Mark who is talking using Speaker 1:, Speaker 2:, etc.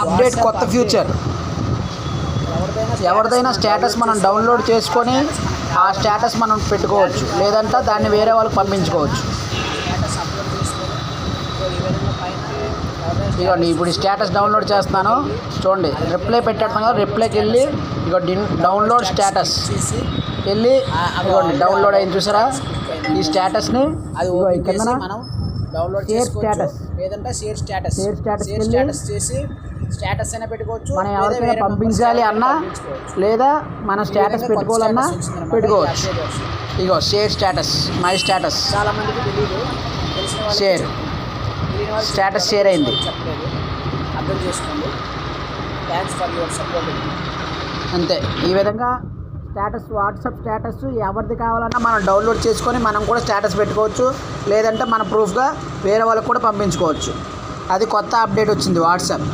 Speaker 1: Update కొత్త future. ఎవరిదైనా status మనం డౌన్లోడ్ చేసుకొని ఆ స్టేటస్ మనం పెట్టుకోవచ్చు, లేదంటే దాన్ని వేరే వాళ్ళకి పంపించుకోవచ్చు. ఇదిగోండి ఇప్పుడు ఈ స్టేటస్ డౌన్లోడ్ చేస్తున్నాను చూడండి. రిప్లై పెట్టేస్తాను కదా, రిప్లైకి వెళ్ళి ఇగో డౌన్లోడ్ స్టేటస్ వెళ్ళి ఇదిగోండి డౌన్లోడ్ అయింది చూసారా. ఈ స్టేటస్ని ఇదిగో కిందన
Speaker 2: డౌన్లోడ్
Speaker 1: షేర్ స్టేటస్
Speaker 2: లేదంటే షేర్ స్టేటస్ చేసి స్టేటస్ అయినా పెట్టుకోవచ్చు.
Speaker 1: మనం ఎవరికైనా పంపించాలి అన్నా లేదా మనం స్టేటస్ పెట్టుకోవాలన్నా పెట్టుకోవచ్చు. ఇగో షేర్ స్టేటస్, మై స్టేటస్.
Speaker 2: చాలా మందికి తెలియదు,
Speaker 1: షేర్ స్టేటస్ షేర్ అయింది.
Speaker 2: చెప్పలేదు, అర్థం చేసుకోండి. Thanks for your support.
Speaker 1: అంతే. ఈ విధంగా స్టేటస్, వాట్సాప్ స్టేటస్ ఎవరిది కావాలన్నా మనం డౌన్లోడ్ చేసుకొని మనం కూడా స్టేటస్ పెట్టుకోవచ్చు, లేదంటే మన ప్రూఫ్గా వేరే వాళ్ళకి కూడా పంపించుకోవచ్చు. అది కొత్త అప్డేట్ వచ్చింది వాట్సాప్.